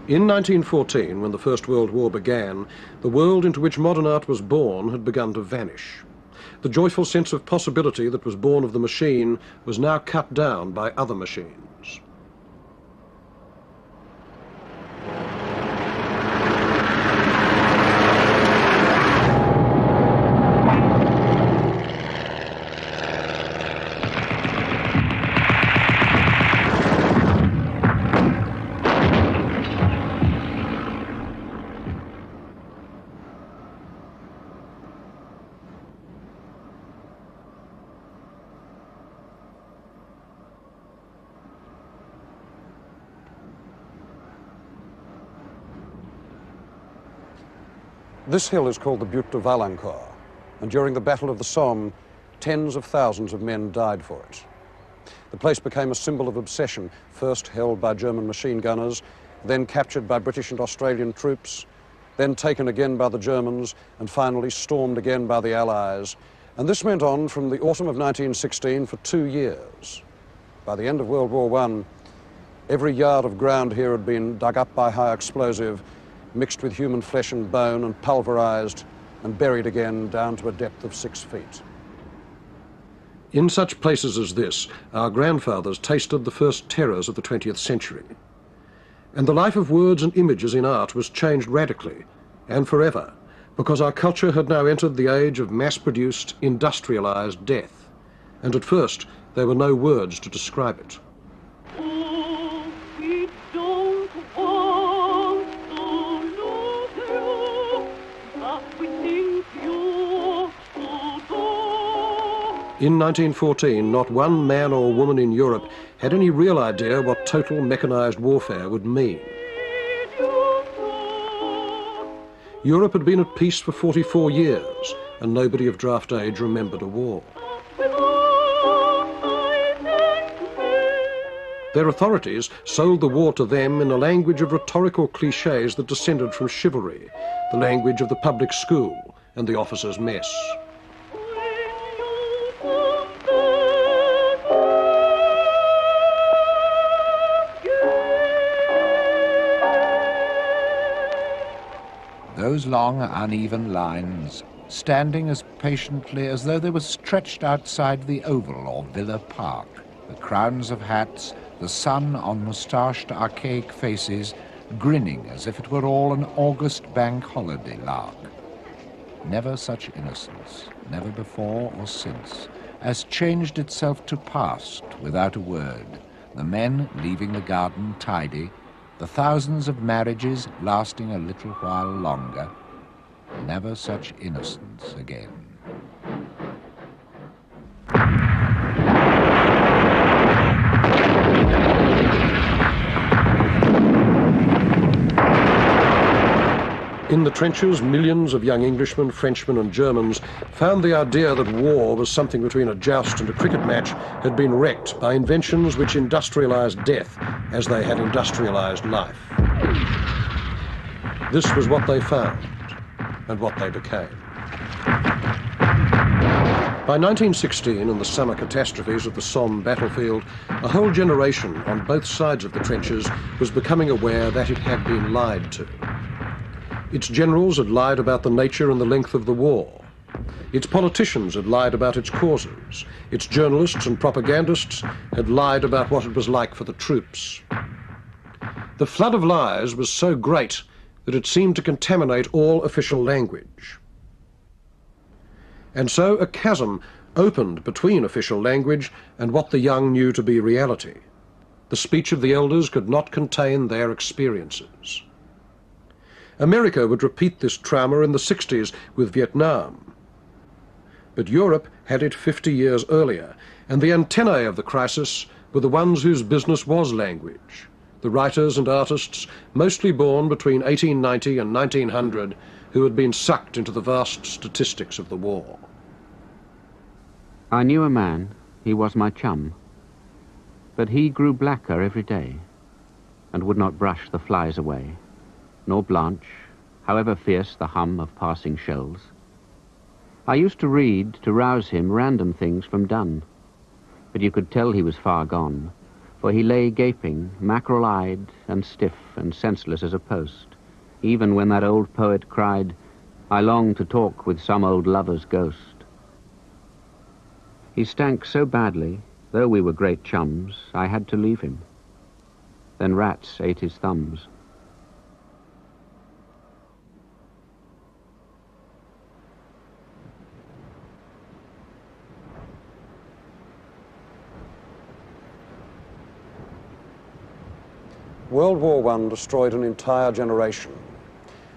In 1914, when the First World War began, the world into which modern art was born had begun to vanish. The joyful sense of possibility that was born of the machine was now cut down by other machines. This hill is called the Butte de Valancourt, and during the Battle of the Somme, tens of thousands of men died for it. The place became a symbol of obsession, first held by German machine gunners, then captured by British and Australian troops, then taken again by the Germans, and finally stormed again by the Allies. And this went on from the autumn of 1916 for 2 years. By the end of World War I, every yard of ground here had been dug up by high explosive, mixed with human flesh and bone and pulverized and buried again down to a depth of 6 feet. In such places as this, our grandfathers tasted the first terrors of the 20th century. And the life of words and images in art was changed radically and forever, because our culture had now entered the age of mass-produced, industrialized death. And at first, there were no words to describe it. In 1914, not one man or woman in Europe had any real idea what total mechanized warfare would mean. Europe had been at peace for 44 years, and nobody of draft age remembered a war. Their authorities sold the war to them in a language of rhetorical cliches that descended from chivalry, the language of the public school and the officers' mess. Those long, uneven lines, standing as patiently as though they were stretched outside the Oval or Villa Park, the crowns of hats, the sun on moustached archaic faces, grinning as if it were all an August bank holiday lark. Never such innocence, never before or since, as changed itself to past without a word, the men leaving the garden tidy, the thousands of marriages lasting a little while longer. Never such innocence again. In the trenches, millions of young Englishmen, Frenchmen and Germans found the idea that war was something between a joust and a cricket match had been wrecked by inventions which industrialized death as they had industrialized life. This was what they found and what they became. By 1916, in the summer catastrophes of the Somme battlefield, a whole generation on both sides of the trenches was becoming aware that it had been lied to. Its generals had lied about the nature and the length of the war. Its politicians had lied about its causes. Its journalists and propagandists had lied about what it was like for the troops. The flood of lies was so great that it seemed to contaminate all official language. And so a chasm opened between official language and what the young knew to be reality. The speech of the elders could not contain their experiences. America would repeat this trauma in the 60s with Vietnam. But Europe had it 50 years earlier, and the antennae of the crisis were the ones whose business was language, the writers and artists mostly born between 1890 and 1900 who had been sucked into the vast statistics of the war. I knew a man, he was my chum, but he grew blacker every day and would not brush the flies away, nor blanch, however fierce the hum of passing shells. I used to read, to rouse him, random things from Donne, but you could tell he was far gone, for he lay gaping, mackerel-eyed and stiff and senseless as a post, even when that old poet cried, "I long to talk with some old lover's ghost." He stank so badly, though we were great chums, I had to leave him. Then rats ate his thumbs. World War I destroyed an entire generation.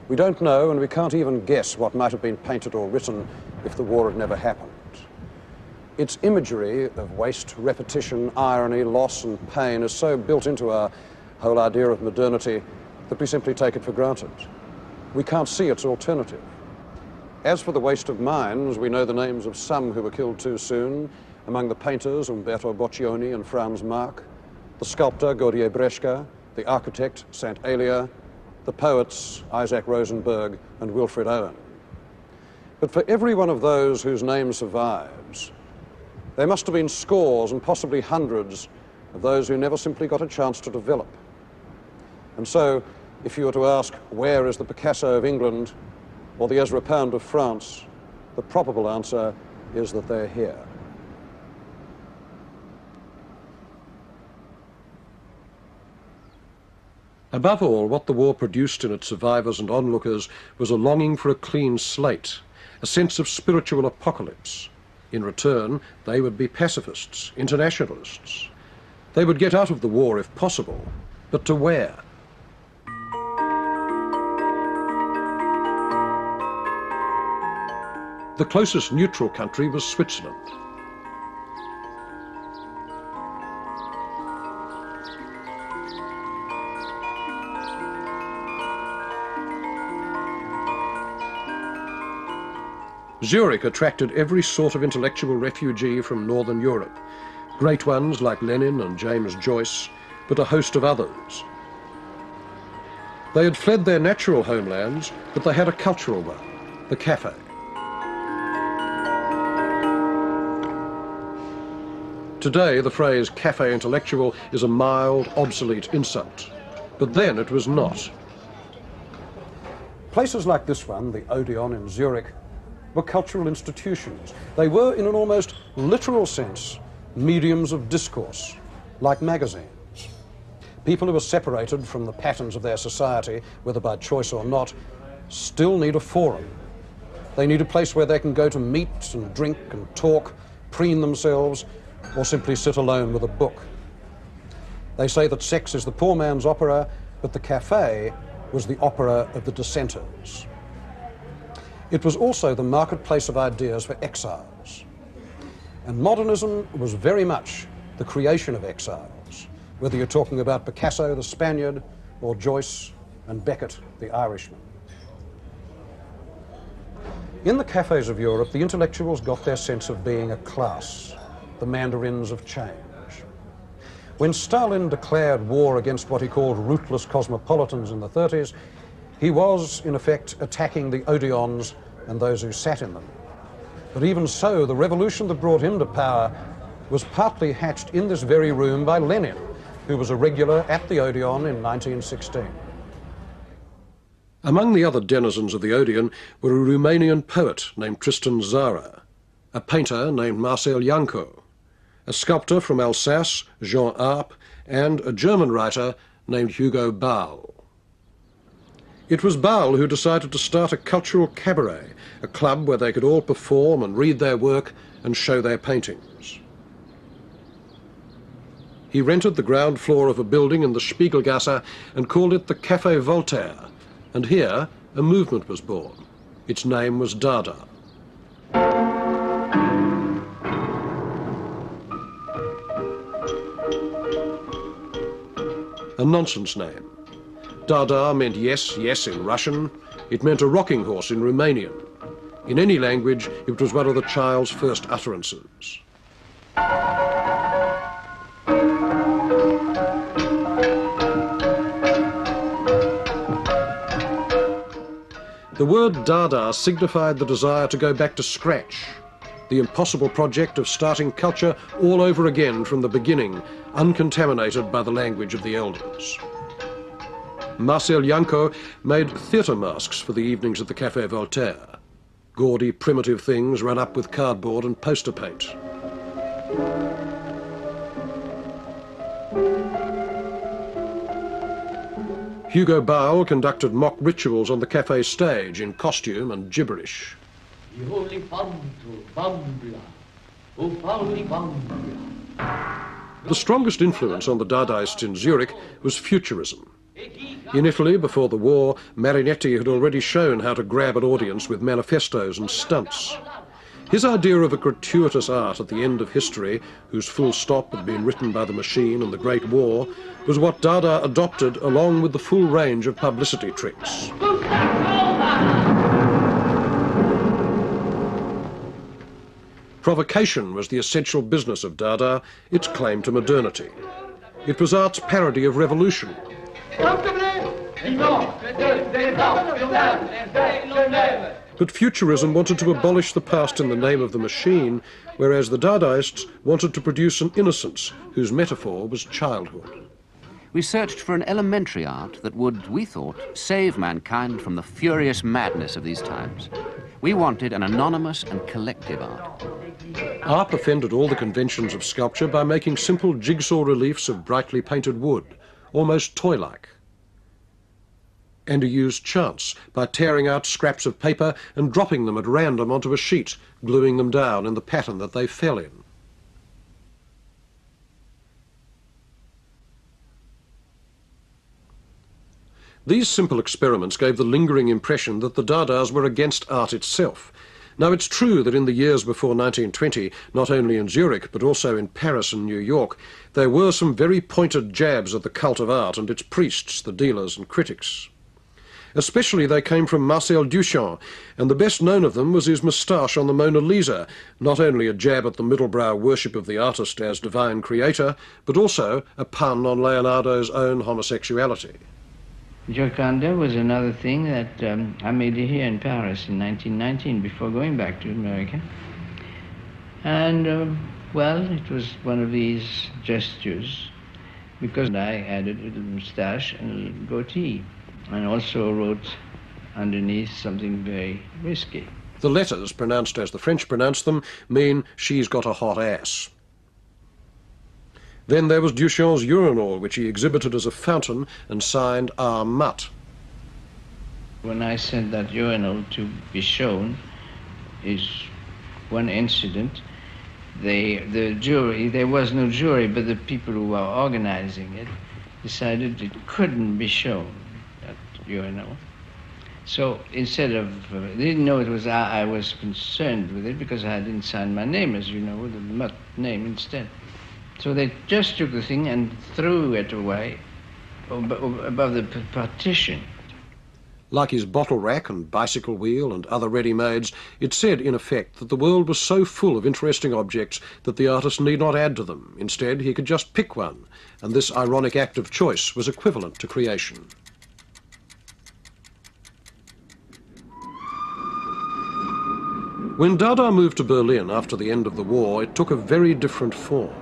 We don't know, and we can't even guess what might have been painted or written if the war had never happened. Its imagery of waste, repetition, irony, loss and pain is so built into our whole idea of modernity that we simply take it for granted. We can't see its alternative. As for the waste of minds, we know the names of some who were killed too soon. Among the painters, Umberto Boccioni and Franz Marc, the sculptor, Gaudier Breschka, the architect, St. Elia, the poets, Isaac Rosenberg and Wilfred Owen. But for every one of those whose name survives, there must have been scores and possibly hundreds of those who never simply got a chance to develop. And so, if you were to ask, where is the Picasso of England or the Ezra Pound of France, the probable answer is that they're here. Above all, what the war produced in its survivors and onlookers was a longing for a clean slate, a sense of spiritual apocalypse. In return, they would be pacifists, internationalists. They would get out of the war if possible, but to where? The closest neutral country was Switzerland. Zurich attracted every sort of intellectual refugee from Northern Europe, great ones like Lenin and James Joyce, but a host of others. They had fled their natural homelands, but they had a cultural one, the cafe. Today, the phrase cafe intellectual is a mild, obsolete insult, but then it was not. Places like this one, the Odeon in Zurich, were cultural institutions. They were, in an almost literal sense, mediums of discourse, like magazines. People who are separated from the patterns of their society, whether by choice or not, still need a forum. They need a place where they can go to meet and drink and talk, preen themselves, or simply sit alone with a book. They say that sex is the poor man's opera, but the cafe was the opera of the dissenters. It was also the marketplace of ideas for exiles. And modernism was very much the creation of exiles, whether you're talking about Picasso, the Spaniard, or Joyce and Beckett, the Irishman. In the cafes of Europe, the intellectuals got their sense of being a class, the mandarins of change. When Stalin declared war against what he called rootless cosmopolitans in the 30s, he was, in effect, attacking the Odeons and those who sat in them. But even so, the revolution that brought him to power was partly hatched in this very room by Lenin, who was a regular at the Odeon in 1916. Among the other denizens of the Odeon were a Romanian poet named Tristan Tzara, a painter named Marcel Janco, a sculptor from Alsace, Jean Arp, and a German writer named Hugo Ball. It was Ball who decided to start a cultural cabaret, a club where they could all perform and read their work and show their paintings. He rented the ground floor of a building in the Spiegelgasse and called it the Café Voltaire, and here a movement was born. Its name was Dada. A nonsense name. Dada meant yes, yes in Russian. It meant a rocking horse in Romanian. In any language, it was one of the child's first utterances. The word Dada signified the desire to go back to scratch, the impossible project of starting culture all over again from the beginning, uncontaminated by the language of the elders. Marcel Janco made theatre masks for the evenings at the Café Voltaire. Gaudy, primitive things run up with cardboard and poster paint. Hugo Bowell conducted mock rituals on the café stage in costume and gibberish. The strongest influence on the Dadaists in Zurich was Futurism. In Italy, before the war, Marinetti had already shown how to grab an audience with manifestos and stunts. His idea of a gratuitous art at the end of history, whose full stop had been written by the machine and the Great War, was what Dada adopted along with the full range of publicity tricks. Provocation was the essential business of Dada, its claim to modernity. It was art's parody of revolution. But Futurism wanted to abolish the past in the name of the machine, whereas the Dadaists wanted to produce an innocence whose metaphor was childhood. We searched for an elementary art that would, we thought, save mankind from the furious madness of these times. We wanted an anonymous and collective art. Arp offended all the conventions of sculpture by making simple jigsaw reliefs of brightly painted wood, almost toy-like. And he used chance by tearing out scraps of paper and dropping them at random onto a sheet, gluing them down in the pattern that they fell in. These simple experiments gave the lingering impression that the Dadas were against art itself. Now, it's true that in the years before 1920, not only in Zurich but also in Paris and New York, there were some very pointed jabs at the cult of art and its priests, the dealers and critics. Especially they came from Marcel Duchamp, and the best known of them was his moustache on the Mona Lisa, not only a jab at the middle-brow worship of the artist as divine creator, but also a pun on Leonardo's own homosexuality. Gioconda was another thing that I made here in Paris in 1919 before going back to America. And, well, it was one of these gestures because I added a little moustache and a little goatee and also wrote underneath something very risky. The letters, pronounced as the French pronounce them, mean she's got a hot ass. Then there was Duchamp's urinal, which he exhibited as a fountain and signed R. Mutt. When I sent that urinal to be shown, is one incident. The jury, there was no jury, but the people who were organizing it decided it couldn't be shown, that urinal. So instead of, they didn't know it was I was concerned with it because I didn't sign my name, as you know, with the Mutt name instead. So they just took the thing and threw it away above the partition. Like his bottle rack and bicycle wheel and other ready-mades, it said, in effect, that the world was so full of interesting objects that the artist need not add to them. Instead, he could just pick one, and this ironic act of choice was equivalent to creation. When Dada moved to Berlin after the end of the war, it took a very different form.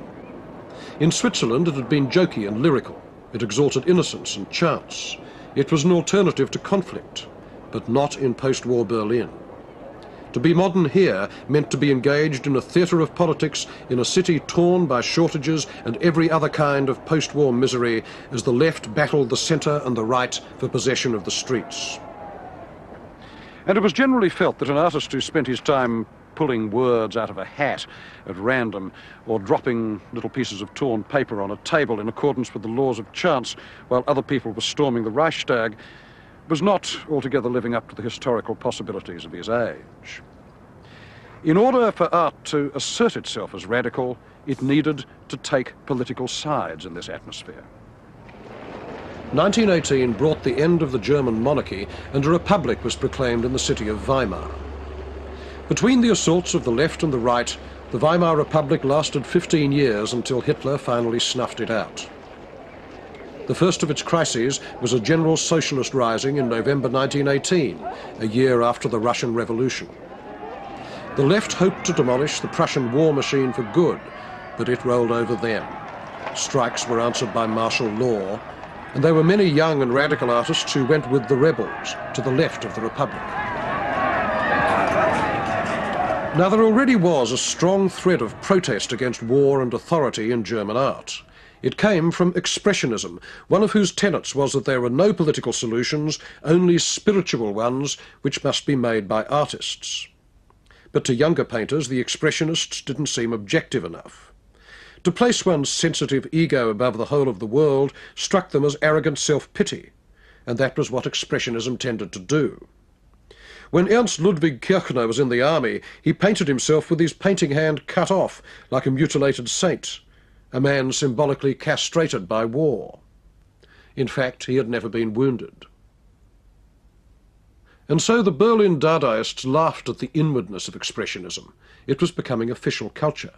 In Switzerland, it had been jokey and lyrical. It exalted innocence and chance. It was an alternative to conflict, but not in post-war Berlin. To be modern here meant to be engaged in a theatre of politics in a city torn by shortages and every other kind of post-war misery as the left battled the centre and the right for possession of the streets. And it was generally felt that an artist who spent his time pulling words out of a hat at random or dropping little pieces of torn paper on a table in accordance with the laws of chance while other people were storming the Reichstag was not altogether living up to the historical possibilities of his age. In order for art to assert itself as radical, it needed to take political sides in this atmosphere. 1918 brought the end of the German monarchy and a republic was proclaimed in the city of Weimar. Between the assaults of the left and the right, the Weimar Republic lasted 15 years until Hitler finally snuffed it out. The first of its crises was a general socialist rising in November 1918, a year after the Russian Revolution. The left hoped to demolish the Prussian war machine for good, but it rolled over them. Strikes were answered by martial law, and there were many young and radical artists who went with the rebels to the left of the Republic. Now, there already was a strong thread of protest against war and authority in German art. It came from Expressionism, one of whose tenets was that there were no political solutions, only spiritual ones, which must be made by artists. But to younger painters, the Expressionists didn't seem objective enough. To place one's sensitive ego above the whole of the world struck them as arrogant self-pity, and that was what Expressionism tended to do. When Ernst Ludwig Kirchner was in the army, he painted himself with his painting hand cut off like a mutilated saint, a man symbolically castrated by war. In fact, he had never been wounded. And so the Berlin Dadaists laughed at the inwardness of Expressionism. It was becoming official culture.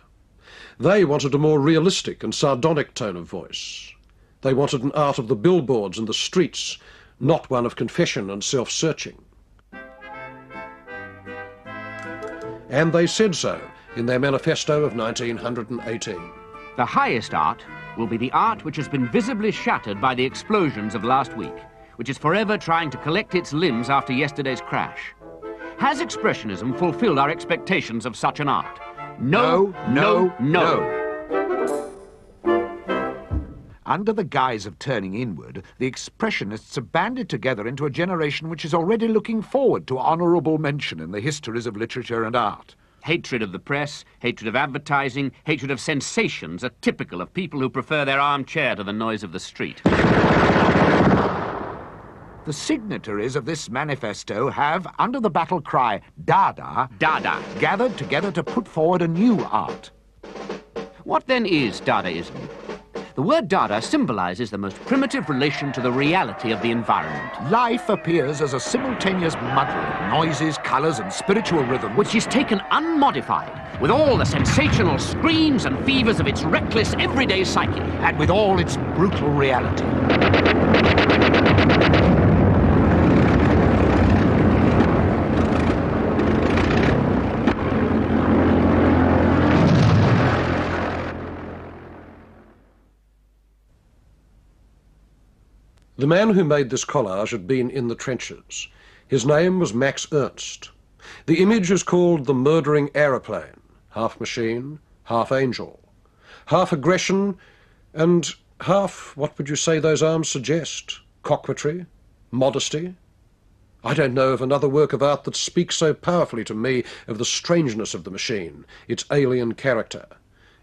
They wanted a more realistic and sardonic tone of voice. They wanted an art of the billboards and the streets, not one of confession and self-searching. And they said so in their manifesto of 1918. The highest art will be the art which has been visibly shattered by the explosions of last week, which is forever trying to collect its limbs after yesterday's crash. Has Expressionism fulfilled our expectations of such an art? No, no, no. Under the guise of turning inward, the Expressionists have banded together into a generation which is already looking forward to honourable mention in the histories of literature and art. Hatred of the press, hatred of advertising, hatred of sensations are typical of people who prefer their armchair to the noise of the street. The signatories of this manifesto have, under the battle cry, Dada, Dada. gathered together to put forward a new art. What then is Dadaism? The word Dada symbolises the most primitive relation to the reality of the environment. Life appears as a simultaneous muddle of noises, colours and spiritual rhythms, Which is taken unmodified, with all the sensational screams and fevers of its reckless everyday psyche. and with all its brutal reality. The man who made this collage had been in the trenches. His name was Max Ernst. The image is called the murdering aeroplane, half machine, half angel, half aggression, and half, what would you say those arms suggest? Coquetry? Modesty? I don't know of another work of art that speaks so powerfully to me of the strangeness of the machine, its alien character.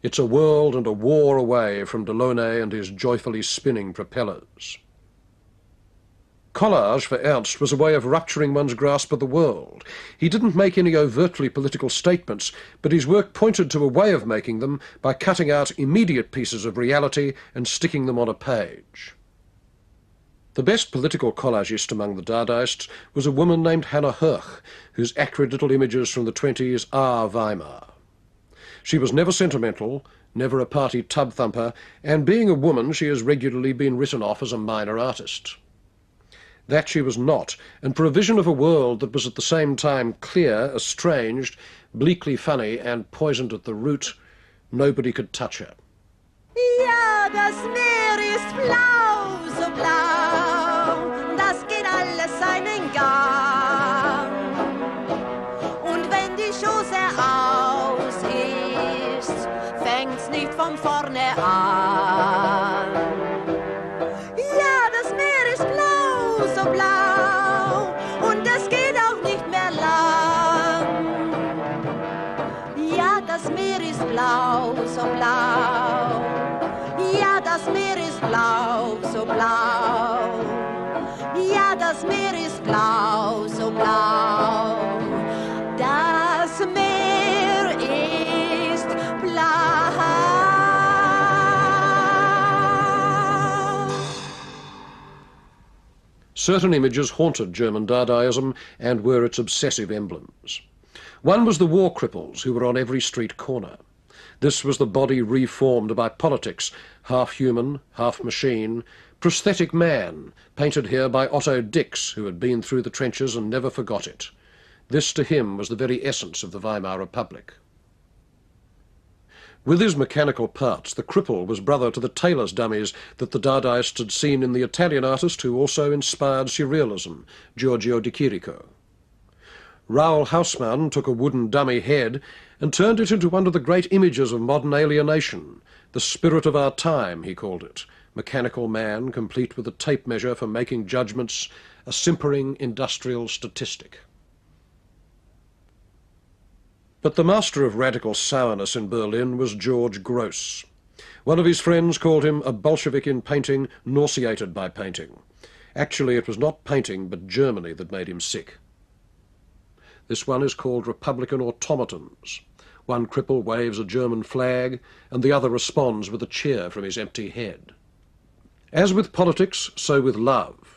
It's a world and a war away from Delaunay and his joyfully spinning propellers. Collage for Ernst was a way of rupturing one's grasp of the world. He didn't make any overtly political statements, but his work pointed to a way of making them by cutting out immediate pieces of reality and sticking them on a page. The best political collagist among the Dadaists was a woman named Hannah Höch, whose acrid little images from the 20s are Weimar. She was never sentimental, never a party tub thumper, and being a woman, she has regularly been written off as a minor artist. That she was not, and for a vision of a world that was at the same time clear, estranged, bleakly funny, and poisoned at the root, nobody could touch her. Ja, das Meer ist blau, so blau, das geht alles seinen Gang. Und wenn die Chose aus ist, fängt's nicht von vorne an. Ja, das Meer ist blau, so blau, und es geht auch nicht mehr lang. Ja, das Meer ist blau, so blau. Ja, das Meer ist blau, so blau. Ja, das Meer ist blau, so blau. Das Meer ist blau. Certain images haunted German Dadaism and were its obsessive emblems. One was the war cripples who were on every street corner. This was the body reformed by politics, half human, half machine, prosthetic man, painted here by Otto Dix, who had been through the trenches and never forgot it. This to him was the very essence of the Weimar Republic. With his mechanical parts, the cripple was brother to the tailor's dummies that the Dadaists had seen in the Italian artist who also inspired surrealism, Giorgio de Chirico. Raoul Haussmann took a wooden dummy head and turned it into one of the great images of modern alienation, the spirit of our time, he called it, mechanical man complete with a tape measure for making judgments, a simpering industrial statistic. But the master of radical sourness in Berlin was George Gross. One of his friends called him a Bolshevik in painting, nauseated by painting. Actually, it was not painting, but Germany that made him sick. This one is called Republican automatons. One cripple waves a German flag, and the other responds with a cheer from his empty head. As with politics, so with love.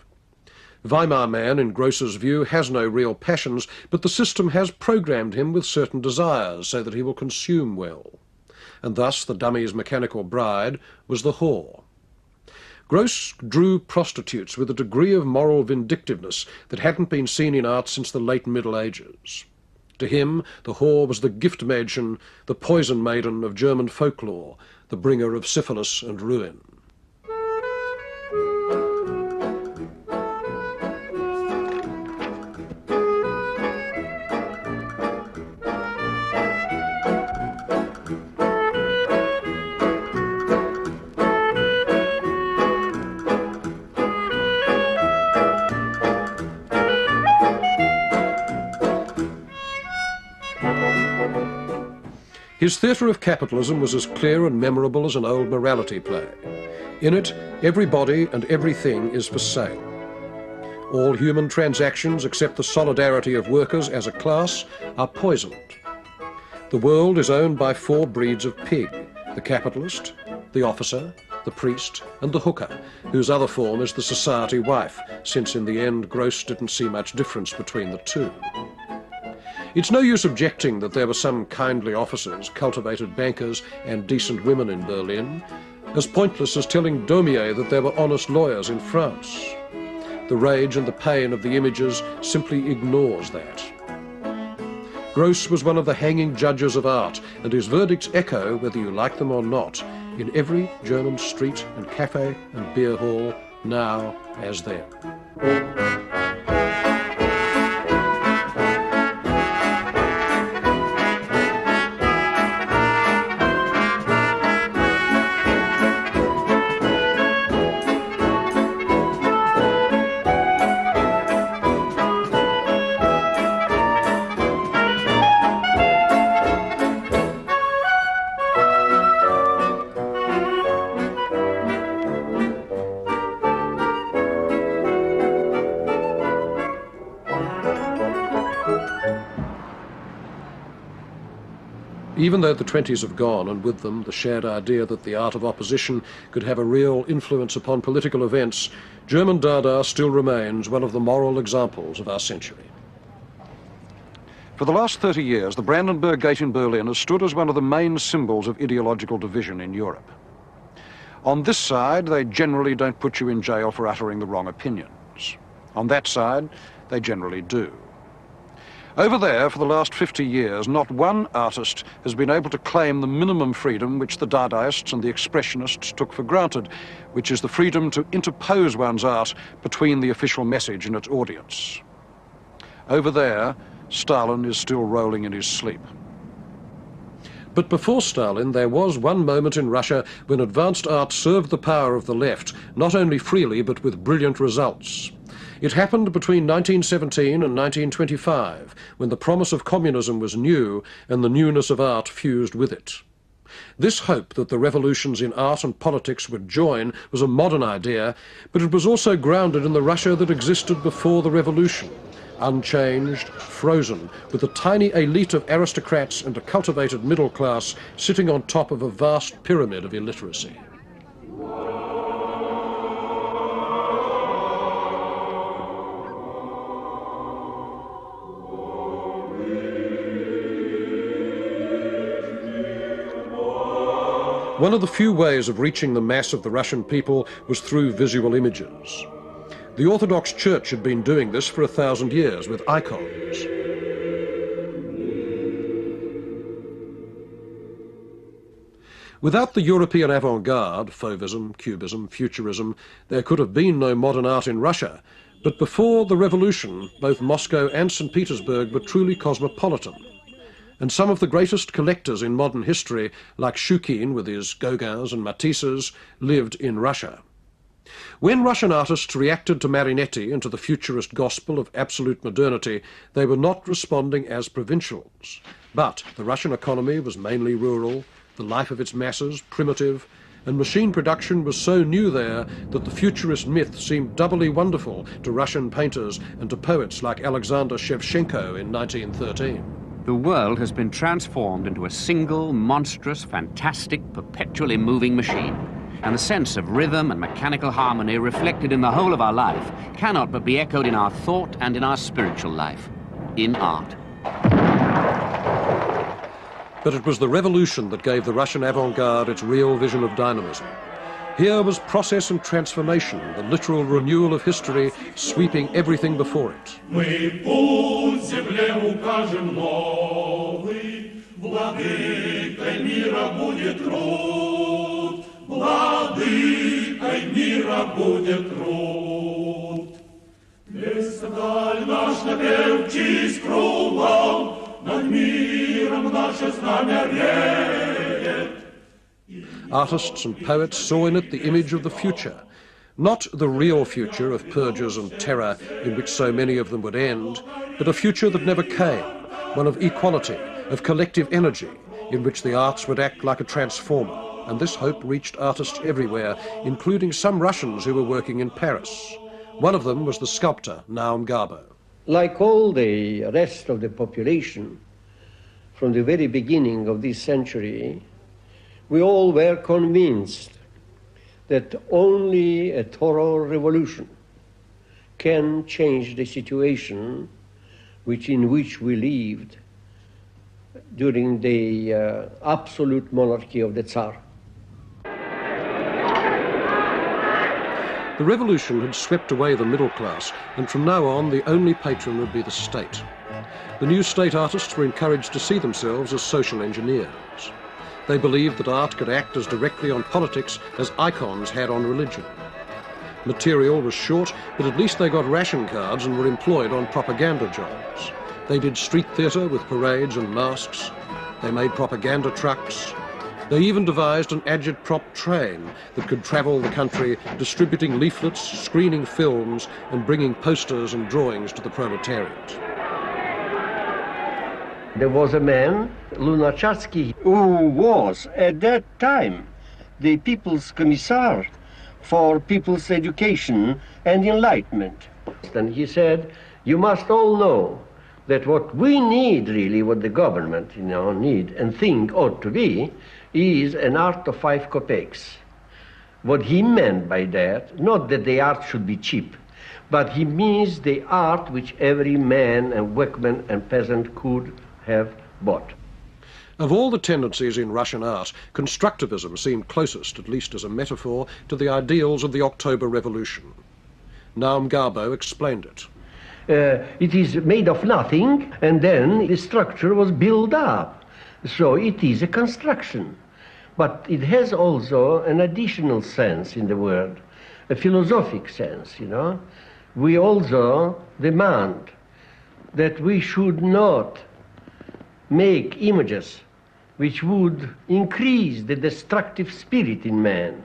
Weimar man, in Gross's view, has no real passions, but the system has programmed him with certain desires so that he will consume well. And thus the dummy's mechanical bride was the whore. Gross drew prostitutes with a degree of moral vindictiveness that hadn't been seen in art since the late Middle Ages. To him, the whore was the Giftmädchen, the poison maiden of German folklore, the bringer of syphilis and ruin. His theatre of capitalism was as clear and memorable as an old morality play. In it, everybody and everything is for sale. All human transactions, except the solidarity of workers as a class, are poisoned. The world is owned by 4 breeds of pig: the capitalist, the officer, the priest, and the hooker, whose other form is the society wife, since in the end Gross didn't see much difference between the two. It's no use objecting that there were some kindly officers, cultivated bankers, and decent women in Berlin, as pointless as telling Daumier that there were honest lawyers in France. The rage and the pain of the images simply ignores that. Gross was one of the hanging judges of art, and his verdicts echo, whether you like them or not, in every German street and cafe and beer hall, now as then. Even though the 20s have gone, and with them the shared idea that the art of opposition could have a real influence upon political events, German Dada still remains one of the moral examples of our century. For the last 30 years, the Brandenburg Gate in Berlin has stood as one of the main symbols of ideological division in Europe. On this side, they generally don't put you in jail for uttering the wrong opinions. On that side, they generally do. Over there, for the last 50 years, not one artist has been able to claim the minimum freedom which the Dadaists and the Expressionists took for granted, which is the freedom to interpose one's art between the official message and its audience. Over there, Stalin is still rolling in his sleep. But before Stalin, there was one moment in Russia when advanced art served the power of the left, not only freely, but with brilliant results. It happened between 1917 and 1925, when the promise of communism was new and the newness of art fused with it. This hope that the revolutions in art and politics would join was a modern idea, but it was also grounded in the Russia that existed before the revolution, unchanged, frozen, with a tiny elite of aristocrats and a cultivated middle class sitting on top of a vast pyramid of illiteracy. One of the few ways of reaching the mass of the Russian people was through visual images. The Orthodox Church had been doing this for 1,000 years with icons. Without the European avant-garde, Fauvism, Cubism, Futurism, there could have been no modern art in Russia. But before the revolution, both Moscow and St. Petersburg were truly cosmopolitan. And some of the greatest collectors in modern history, like Shukin with his Gauguins and Matisses, lived in Russia. When Russian artists reacted to Marinetti and to the futurist gospel of absolute modernity, they were not responding as provincials. But the Russian economy was mainly rural, the life of its masses primitive, and machine production was so new there that the futurist myth seemed doubly wonderful to Russian painters and to poets like Alexander Shevchenko in 1913. The world has been transformed into a single, monstrous, fantastic, perpetually moving machine. And the sense of rhythm and mechanical harmony reflected in the whole of our life cannot but be echoed in our thought and in our spiritual life, in art. But it was the revolution that gave the Russian avant-garde its real vision of dynamism. Here was process and transformation, the literal renewal of history, sweeping everything before it. Artists and poets saw in it the image of the future, not the real future of purges and terror in which so many of them would end, but a future that never came, one of equality, of collective energy, in which the arts would act like a transformer. And this hope reached artists everywhere, including some Russians who were working in Paris. One of them was the sculptor, Naum Garbo. Like all the rest of the population, from the very beginning of this century, we all were convinced that only a thorough revolution can change the situation in which we lived during the absolute monarchy of the Tsar. The revolution had swept away the middle class, and from now on the only patron would be the state. The new state artists were encouraged to see themselves as social engineers. They believed that art could act as directly on politics as icons had on religion. Material was short, but at least they got ration cards and were employed on propaganda jobs. They did street theatre with parades and masks. They made propaganda trucks. They even devised an agitprop train that could travel the country, distributing leaflets, screening films, and bringing posters and drawings to the proletariat. There was a man, Lunacharsky, who was at that time the People's Commissar for people's education and enlightenment. And he said, you must all know that what we need really, what the government need and think ought to be, is an art of 5 kopecks. What he meant by that, not that the art should be cheap, but he means the art which every man and workman and peasant could have bought. Of all the tendencies in Russian art, constructivism seemed closest, at least as a metaphor, to the ideals of the October Revolution. Naum Garbo explained it. It is made of nothing, and then the structure was built up. So it is a construction. But it has also an additional sense in the word, a philosophic sense, We also demand that we should not make images which would increase the destructive spirit in man.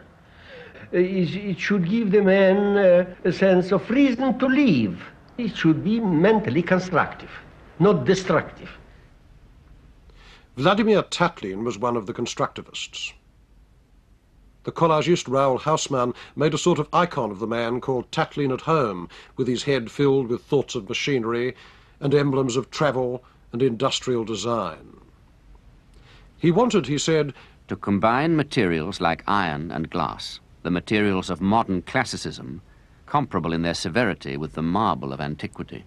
It should give the man a sense of reason to live. It should be mentally constructive, not destructive. Vladimir Tatlin was one of the constructivists. The collagist Raoul Haussmann made a sort of icon of the man called Tatlin at home, with his head filled with thoughts of machinery and emblems of travel and industrial design. He wanted, he said, to combine materials like iron and glass, the materials of modern classicism, comparable in their severity with the marble of antiquity.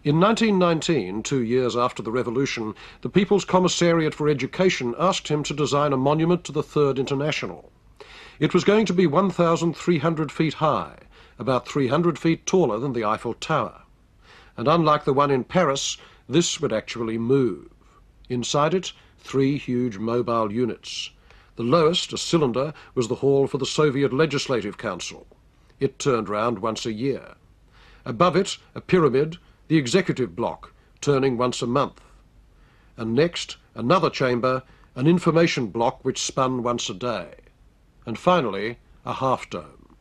In 1919, 2 years after the revolution, the People's Commissariat for Education asked him to design a monument to the Third International. It was going to be 1,300 feet high, about 300 feet taller than the Eiffel Tower. And unlike the one in Paris, this would actually move. Inside it, 3 huge mobile units. The lowest, a cylinder, was the hall for the Soviet Legislative Council. It turned round once a year. Above it, a pyramid, the executive block, turning once a month. And next, another chamber, an information block which spun once a day. And finally, a half-dome.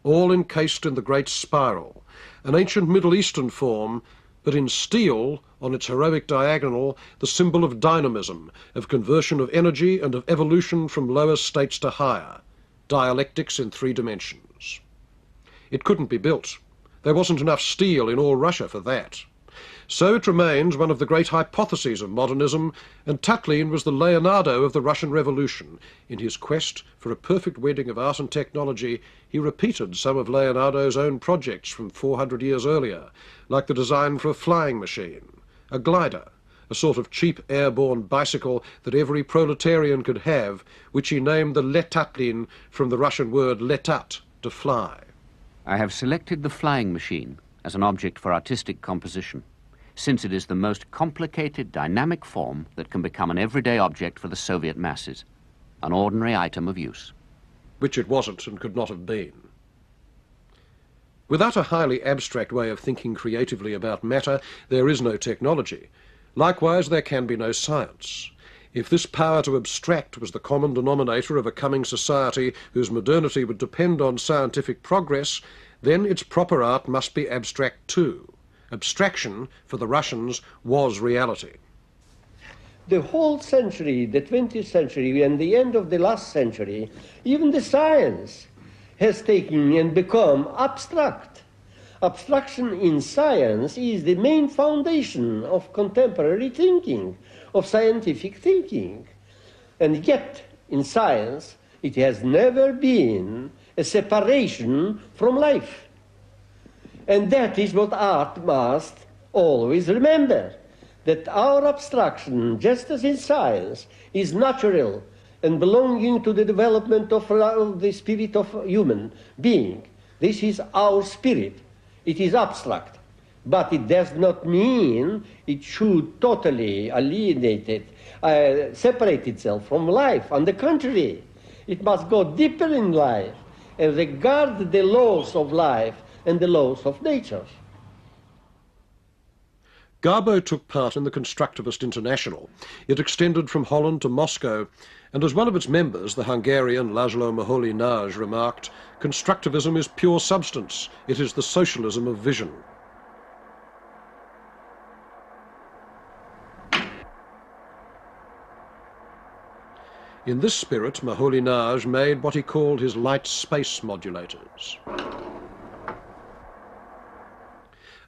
All encased in the great spiral, an ancient Middle Eastern form, but in steel, on its heroic diagonal, the symbol of dynamism, of conversion of energy and of evolution from lower states to higher, dialectics in 3 dimensions. It couldn't be built. There wasn't enough steel in all Russia for that. So it remains one of the great hypotheses of modernism, and Tatlin was the Leonardo of the Russian Revolution. In his quest for a perfect wedding of art and technology, he repeated some of Leonardo's own projects from 400 years earlier, like the design for a flying machine, a glider, a sort of cheap airborne bicycle that every proletarian could have, which he named the Letatlin from the Russian word letat, to fly. I have selected the flying machine as an object for artistic composition, since it is the most complicated dynamic form that can become an everyday object for the Soviet masses, an ordinary item of use. Which it wasn't and could not have been. Without a highly abstract way of thinking creatively about matter, there is no technology. Likewise, there can be no science. If this power to abstract was the common denominator of a coming society whose modernity would depend on scientific progress, then its proper art must be abstract too. Abstraction, for the Russians, was reality. The whole century, the 20th century, and the end of the last century, even the science has taken and become abstract. Abstraction in science is the main foundation of contemporary thinking, of scientific thinking. And yet, in science, it has never been a separation from life. And that is what art must always remember, that our abstraction, just as in science, is natural and belonging to the development of the spirit of human being. This is our spirit. It is abstract. But it does not mean it should totally alienate it, separate itself from life. On the contrary, it must go deeper in life and regard the laws of life and the laws of nature. Garbo took part in the Constructivist International. It extended from Holland to Moscow, and as one of its members, the Hungarian Laszlo Moholy-Nagy, remarked, "Constructivism is pure substance. It is the socialism of vision." In this spirit, Moholy-Nagy made what he called his light space modulators.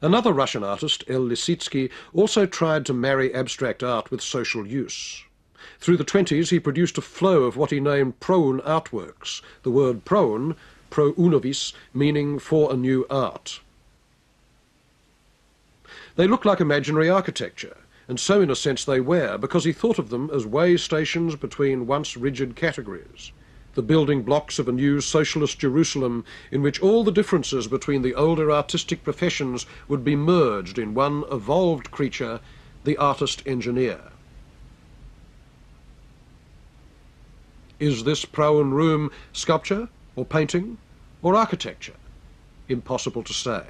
Another Russian artist, L. Lisitsky, also tried to marry abstract art with social use. Through the 20s, he produced a flow of what he named proun artworks, the word proun, pro unovis, meaning for a new art. They look like imaginary architecture, and so in a sense they were, because he thought of them as way stations between once rigid categories, the building blocks of a new socialist Jerusalem in which all the differences between the older artistic professions would be merged in one evolved creature, the artist-engineer. Is this Proun room sculpture, or painting, or architecture? Impossible to say.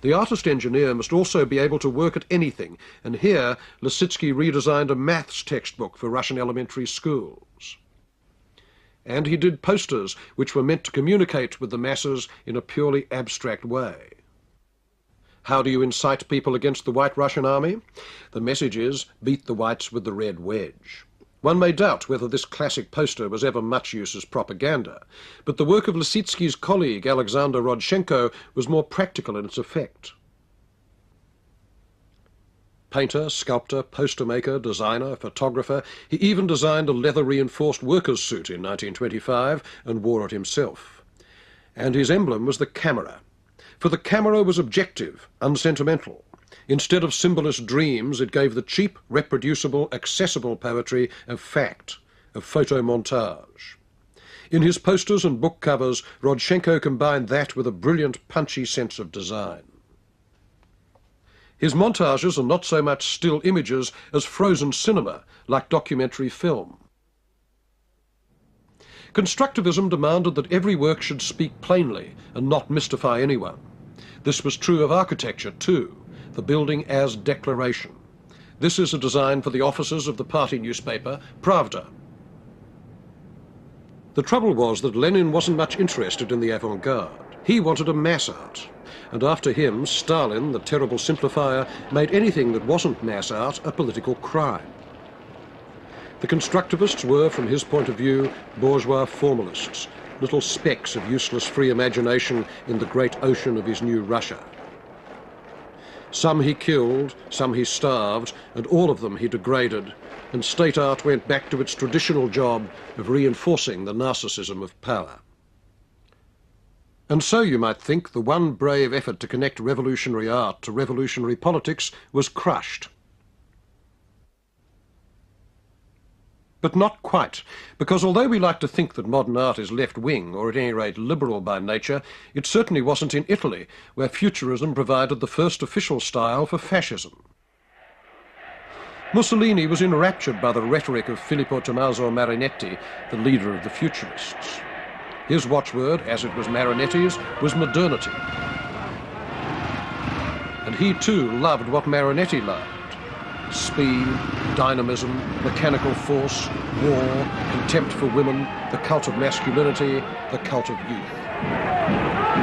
The artist-engineer must also be able to work at anything, and here Lisitsky redesigned a maths textbook for Russian elementary schools. And he did posters which were meant to communicate with the masses in a purely abstract way. How do you incite people against the White Russian army? The message is, beat the whites with the red wedge. One may doubt whether this classic poster was ever much use as propaganda, but the work of Lisitsky's colleague Alexander Rodchenko was more practical in its effect. Painter, sculptor, poster maker, designer, photographer, he even designed a leather-reinforced worker's suit in 1925 and wore it himself. And his emblem was the camera, for the camera was objective, unsentimental. Instead of symbolist dreams, it gave the cheap, reproducible, accessible poetry of fact, of photomontage. In his posters and book covers, Rodchenko combined that with a brilliant, punchy sense of design. His montages are not so much still images as frozen cinema, like documentary film. Constructivism demanded that every work should speak plainly and not mystify anyone. This was true of architecture too, the building as declaration. This is a design for the offices of the party newspaper, Pravda. The trouble was that Lenin wasn't much interested in the avant-garde. He wanted a mass art. And after him, Stalin, the terrible simplifier, made anything that wasn't mass art a political crime. The constructivists were, from his point of view, bourgeois formalists, little specks of useless free imagination in the great ocean of his new Russia. Some he killed, some he starved, and all of them he degraded, and state art went back to its traditional job of reinforcing the narcissism of power. And so, you might think, the one brave effort to connect revolutionary art to revolutionary politics was crushed. But not quite, because although we like to think that modern art is left-wing, or at any rate liberal by nature, it certainly wasn't in Italy, where Futurism provided the first official style for fascism. Mussolini was enraptured by the rhetoric of Filippo Tommaso Marinetti, the leader of the Futurists. His watchword, as it was Marinetti's, was modernity. And he too loved what Marinetti loved: speed, dynamism, mechanical force, war, contempt for women, the cult of masculinity, the cult of youth.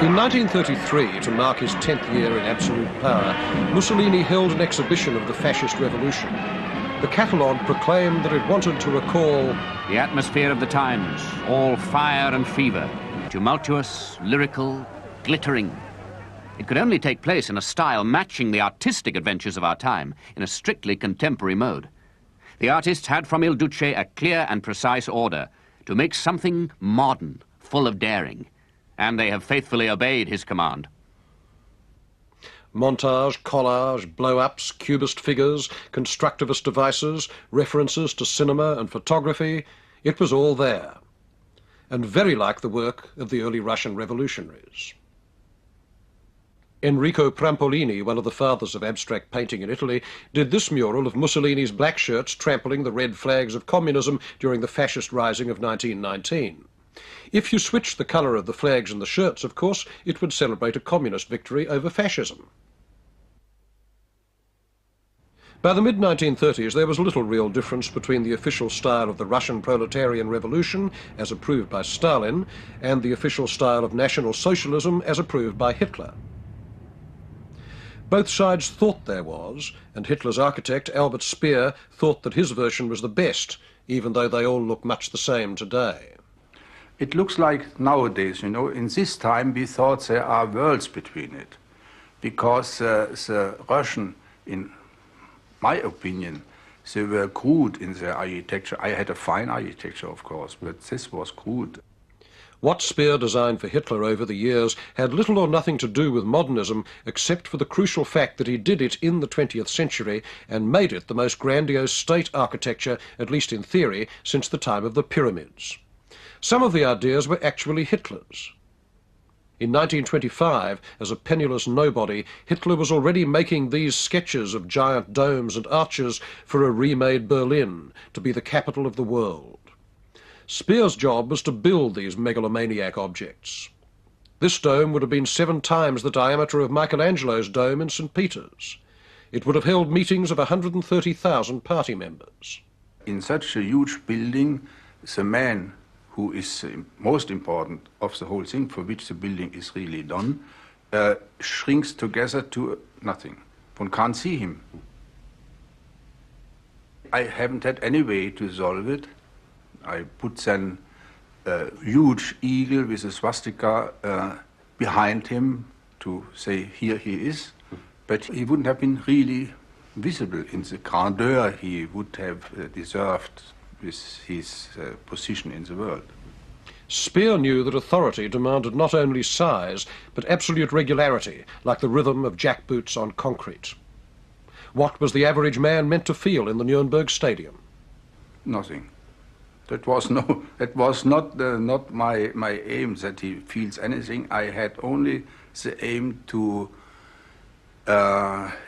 In 1933, to mark his 10th year in absolute power, Mussolini held an exhibition of the fascist revolution. The catalogue proclaimed that it wanted to recall the atmosphere of the times, all fire and fever, tumultuous, lyrical, glittering. It could only take place in a style matching the artistic adventures of our time, in a strictly contemporary mode. The artists had from Il Duce a clear and precise order to make something modern, full of daring. And they have faithfully obeyed his command. Montage, collage, blow-ups, cubist figures, constructivist devices, references to cinema and photography, it was all there. And very like the work of the early Russian revolutionaries. Enrico Prampolini, one of the fathers of abstract painting in Italy, did this mural of Mussolini's black shirts trampling the red flags of communism during the fascist rising of 1919. If you switched the colour of the flags and the shirts, of course, it would celebrate a communist victory over fascism. By the mid-1930s, there was little real difference between the official style of the Russian proletarian revolution, as approved by Stalin, and the official style of National Socialism, as approved by Hitler. Both sides thought there was, and Hitler's architect, Albert Speer, thought that his version was the best, even though they all look much the same today. It looks like nowadays, in this time we thought there are worlds between it. Because the Russian, in my opinion, they were crude in their architecture. I had a fine architecture, of course, but this was crude. What Speer designed for Hitler over the years had little or nothing to do with modernism, except for the crucial fact that he did it in the 20th century and made it the most grandiose state architecture, at least in theory, since the time of the pyramids. Some of the ideas were actually Hitler's. In 1925, as a penniless nobody, Hitler was already making these sketches of giant domes and arches for a remade Berlin, to be the capital of the world. Speer's job was to build these megalomaniac objects. This dome would have been 7 times the diameter of Michelangelo's dome in St. Peter's. It would have held meetings of 130,000 party members. In such a huge building, the man who is most important of the whole thing, for which the building is really done, shrinks together to nothing. One can't see him. I haven't had any way to solve it. I put then a huge eagle with a swastika behind him to say, here he is. but he wouldn't have been really visible in the grandeur he would have deserved with his position in the world. Speer knew that authority demanded not only size, but absolute regularity, like the rhythm of jackboots on concrete. What was the average man meant to feel in the Nuremberg Stadium? Nothing. That was not my aim that he feels anything. I had only the aim to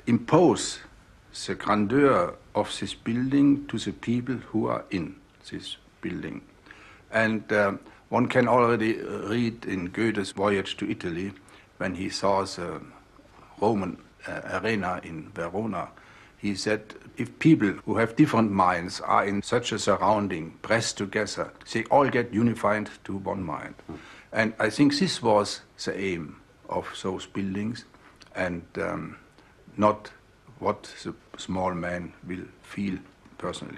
impose the grandeur of this building to the people who are in this building. And one can already read in Goethe's Voyage to Italy, when he saw the Roman arena in Verona, he said, if people who have different minds are in such a surrounding, pressed together, they all get unified to one mind. And I think this was the aim of those buildings, and not what the small man will feel personally.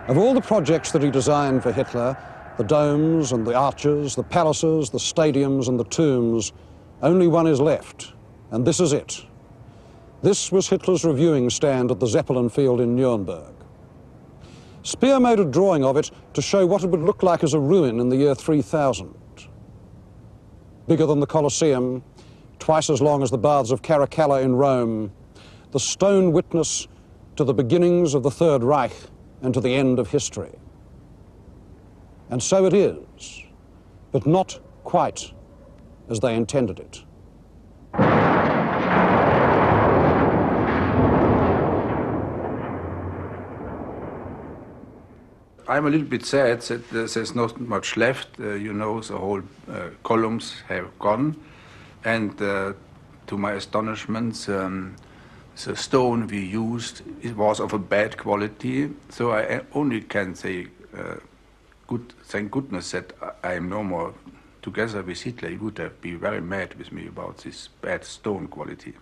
Of all the projects that he designed for Hitler, the domes and the arches, the palaces, the stadiums and the tombs, only one is left, and this is it. This was Hitler's reviewing stand at the Zeppelin field in Nuremberg. Speer made a drawing of it to show what it would look like as a ruin in the year 3000. Bigger than the Colosseum, twice as long as the baths of Caracalla in Rome, the stone witness to the beginnings of the Third Reich and to the end of history. And so it is, but not quite as they intended it. I'm a little bit sad that there's not much left. You know, the whole columns have gone, and to my astonishment, the stone we used, it was of a bad quality, so I only can say, thank goodness that I am no more together with Hitler. He would have been very mad with me about this bad stone quality.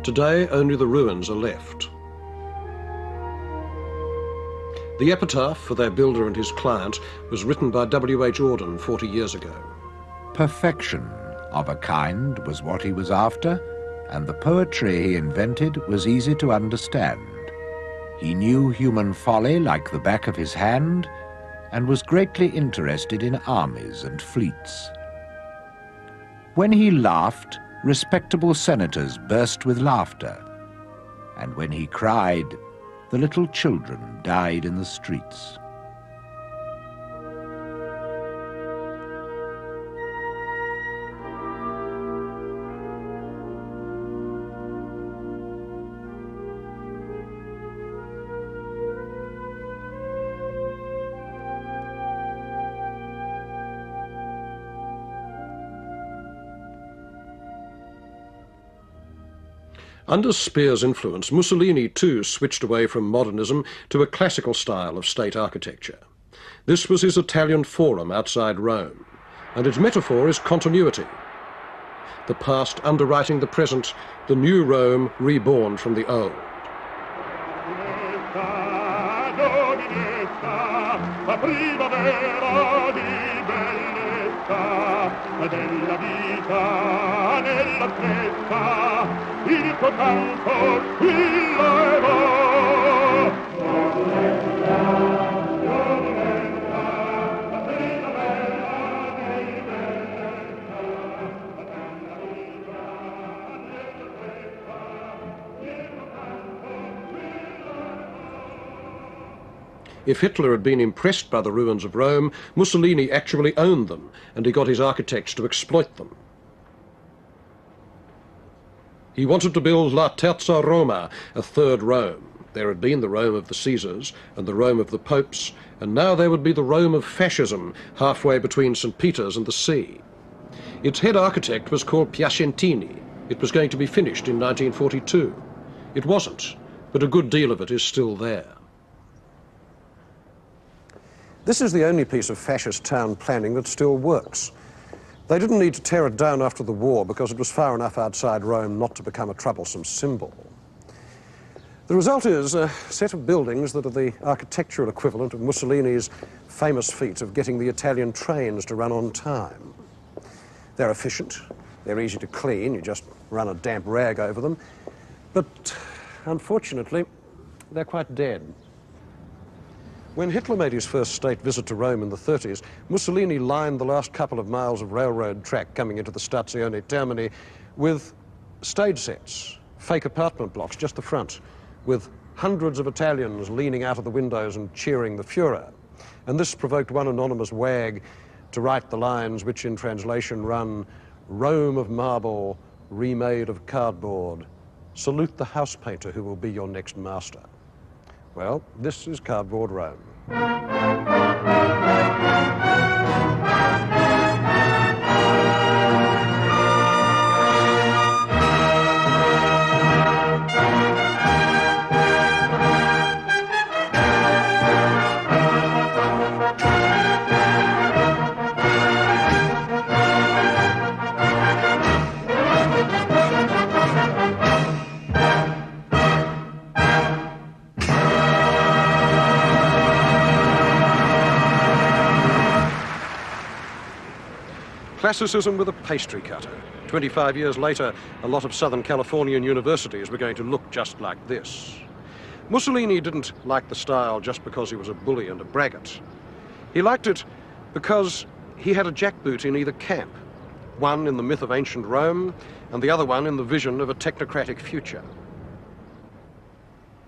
Today, only the ruins are left. The epitaph for their builder and his client was written by W.H. Auden 40 years ago. Perfection of a kind was what he was after, and the poetry he invented was easy to understand. He knew human folly like the back of his hand, and was greatly interested in armies and fleets. When he laughed, respectable senators burst with laughter, and when he cried, the little children died in the streets. Under Speer's influence, Mussolini too switched away from modernism to a classical style of state architecture. This was his Italian Forum outside Rome, and its metaphor is continuity. The past underwriting the present, the new Rome reborn from the old. Il tuo canto squilla e va. If Hitler had been impressed by the ruins of Rome, Mussolini actually owned them, and he got his architects to exploit them. He wanted to build La Terza Roma, a third Rome. There had been the Rome of the Caesars and the Rome of the popes, and now there would be the Rome of fascism, halfway between St. Peter's and the sea. Its head architect was called Piacentini. It was going to be finished in 1942. It wasn't, but a good deal of it is still there. This is the only piece of fascist town planning that still works. They didn't need to tear it down after the war because it was far enough outside Rome not to become a troublesome symbol. The result is a set of buildings that are the architectural equivalent of Mussolini's famous feat of getting the Italian trains to run on time. They're efficient, they're easy to clean, you just run a damp rag over them, but unfortunately, they're quite dead. When Hitler made his first state visit to Rome in the 30s, Mussolini lined the last couple of miles of railroad track coming into the Stazione Termini with stage sets, fake apartment blocks, just the front, with hundreds of Italians leaning out of the windows and cheering the Führer. And this provoked one anonymous wag to write the lines which in translation run, "Rome of marble, remade of cardboard. Salute the house painter who will be your next master." Well, this is cardboard Rome. Classicism with a pastry cutter. 25 years later, a lot of Southern Californian universities were going to look just like this. Mussolini didn't like the style just because he was a bully and a braggart. He liked it because he had a jackboot in either camp, one in the myth of ancient Rome and the other one in the vision of a technocratic future.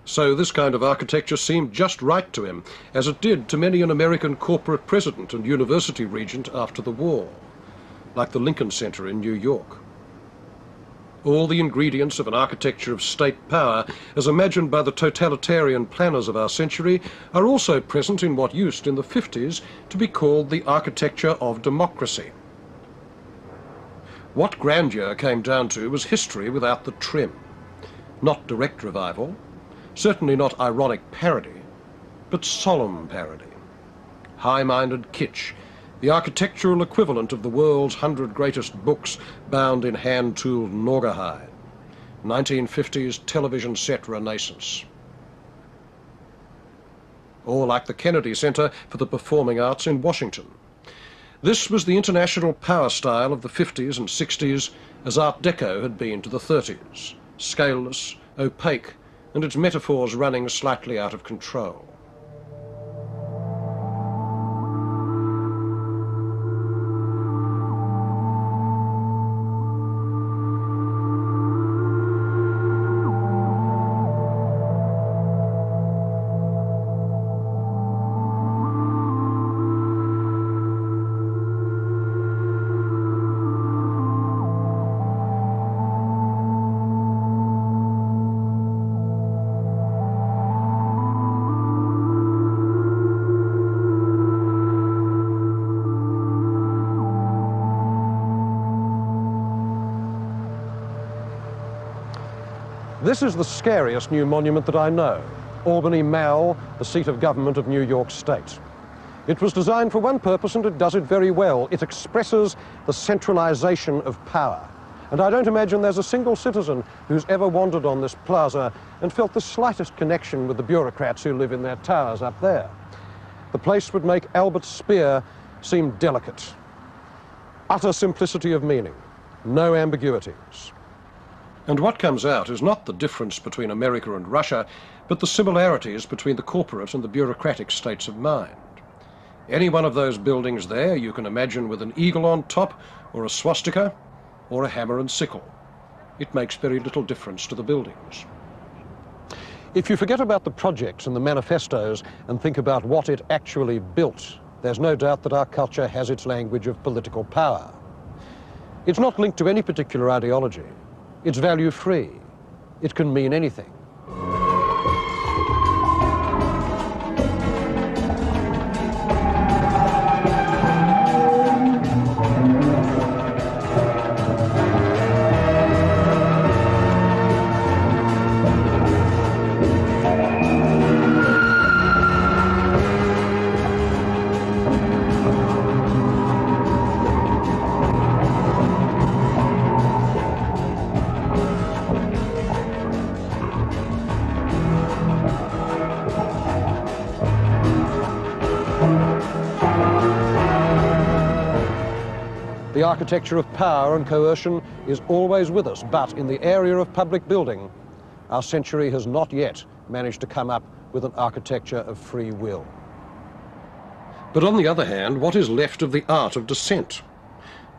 So this kind of architecture seemed just right to him, as it did to many an American corporate president and university regent after the war, like the Lincoln Center in New York. All the ingredients of an architecture of state power, as imagined by the totalitarian planners of our century, are also present in what used in the 50s to be called the architecture of democracy. What grandeur came down to was history without the trim. Not direct revival, certainly not ironic parody, but solemn parody. High-minded kitsch, the architectural equivalent of the world's 100 greatest books bound in hand-tooled naugahyde. 1950s television set renaissance. Or like the Kennedy Center for the Performing Arts in Washington. This was the international power style of the 50s and 60s, as Art Deco had been to the 30s. Scaleless, opaque, and its metaphors running slightly out of control. This is the scariest new monument that I know, Albany Mall, the seat of government of New York State. It was designed for one purpose and it does it very well. It expresses the centralization of power. And I don't imagine there's a single citizen who's ever wandered on this plaza and felt the slightest connection with the bureaucrats who live in their towers up there. The place would make Albert Speer seem delicate. Utter simplicity of meaning, no ambiguities. And what comes out is not the difference between America and Russia, but the similarities between the corporate and the bureaucratic states of mind. Any one of those buildings there you can imagine with an eagle on top, or a swastika, or a hammer and sickle. It makes very little difference to the buildings. If you forget about the projects and the manifestos and think about what it actually built, there's no doubt that our culture has its language of political power. It's not linked to any particular ideology. It's value-free. It can mean anything. The architecture of power and coercion is always with us, but in the area of public building, our century has not yet managed to come up with an architecture of free will. But on the other hand, what is left of the art of dissent?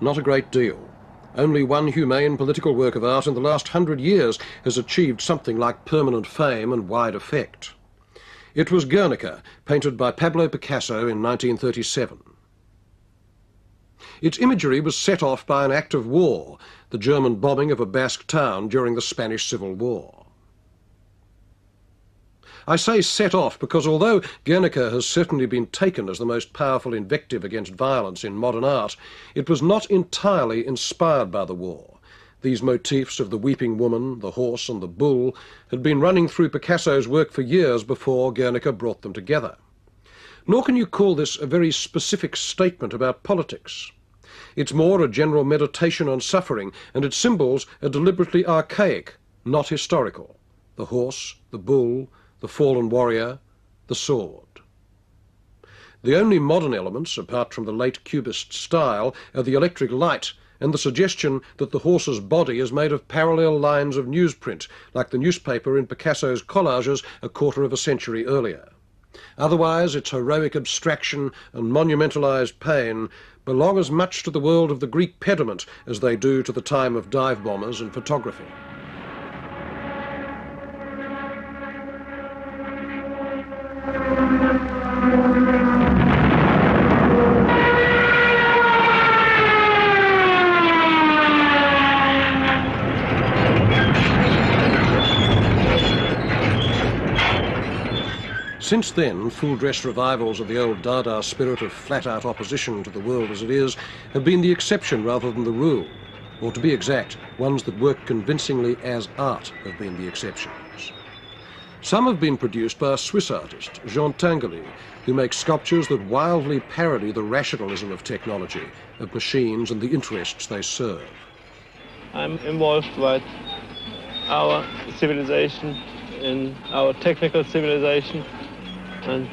Not a great deal. Only one humane political work of art in the last 100 years has achieved something like permanent fame and wide effect. It was Guernica, painted by Pablo Picasso in 1937. Its imagery was set off by an act of war, the German bombing of a Basque town during the Spanish Civil War. I say set off because although Guernica has certainly been taken as the most powerful invective against violence in modern art, it was not entirely inspired by the war. These motifs of the weeping woman, the horse and the bull had been running through Picasso's work for years before Guernica brought them together. Nor can you call this a very specific statement about politics. It's more a general meditation on suffering, and its symbols are deliberately archaic, not historical. The horse, the bull, the fallen warrior, the sword. The only modern elements, apart from the late Cubist style, are the electric light and the suggestion that the horse's body is made of parallel lines of newsprint, like the newspaper in Picasso's collages a quarter of a century earlier. Otherwise, its heroic abstraction and monumentalized pain belong as much to the world of the Greek pediment as they do to the time of dive bombers and photography. Since then, full-dress revivals of the old Dada spirit of flat-out opposition to the world as it is have been the exception rather than the rule. Or to be exact, ones that work convincingly as art have been the exceptions. Some have been produced by a Swiss artist, Jean Tinguely, who makes sculptures that wildly parody the rationalism of technology, of machines and the interests they serve. I'm involved with our civilization, in our technical civilization, and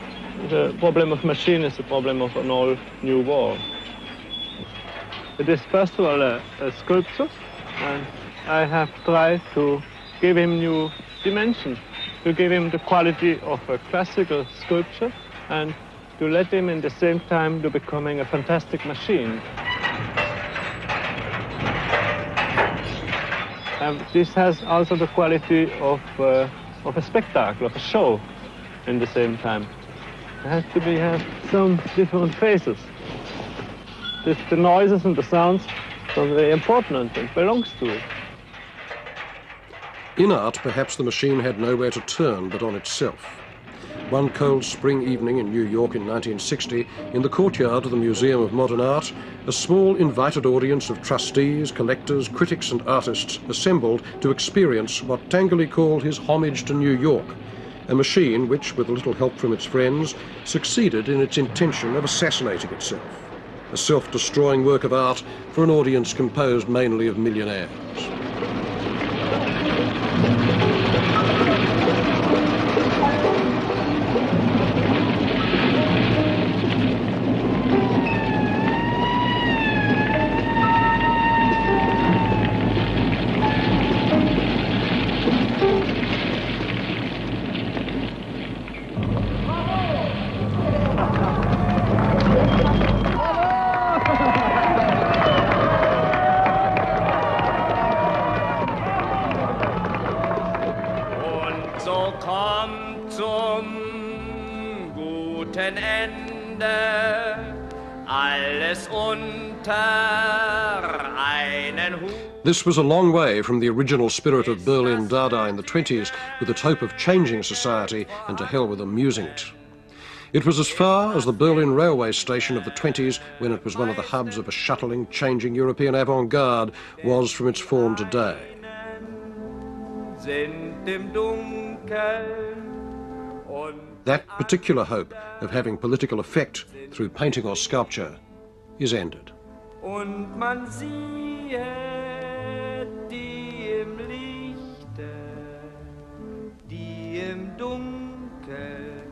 the problem of machine is the problem of an all new world. It is first of all a sculpture, and I have tried to give him new dimension, to give him the quality of a classical sculpture, and to let him in the same time to becoming a fantastic machine. This has also the quality of a spectacle, of a show in the same time. It has to have some different phases. The noises and the sounds are very important and belongs to it. In art, perhaps the machine had nowhere to turn but on itself. One cold spring evening in New York in 1960, in the courtyard of the Museum of Modern Art, a small invited audience of trustees, collectors, critics and artists assembled to experience what Tinguely called his homage to New York, a machine which, with a little help from its friends, succeeded in its intention of assassinating itself. A self-destroying work of art for an audience composed mainly of millionaires. This was a long way from the original spirit of Berlin Dada in the 20s, with its hope of changing society, and to hell with amusing it. It was as far as the Berlin railway station of the 20s, when it was one of the hubs of a shuttling, changing European avant-garde, was from its form today. That particular hope of having political effect through painting or sculpture is ended. Und man sieht die im Lichte, die im Dunkel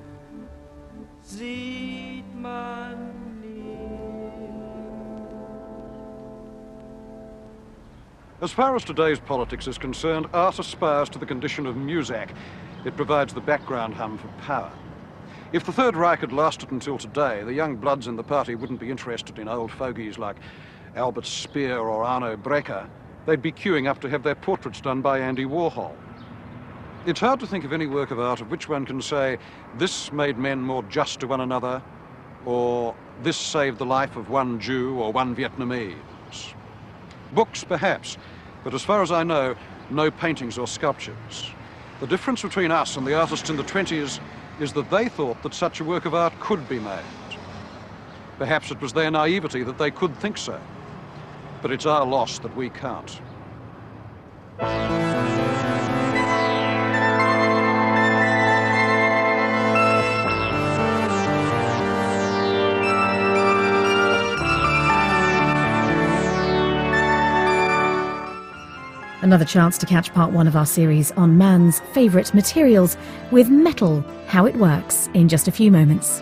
sieht man nicht. As far as today's politics is concerned, art aspires to the condition of muzak. It provides the background hum for power. If the Third Reich had lasted until today, the young bloods in the party wouldn't be interested in old fogies like Albert Speer or Arno Breker. They'd be queuing up to have their portraits done by Andy Warhol. It's hard to think of any work of art of which one can say, this made men more just to one another, or this saved the life of one Jew or one Vietnamese. Books, perhaps, but as far as I know, no paintings or sculptures. The difference between us and the artists in the 20s is that they thought that such a work of art could be made. Perhaps it was their naivety that they could think so, but it's our loss that we can't. Another chance to catch part 1 of our series on man's favourite materials with metal, how it works, in just a few moments.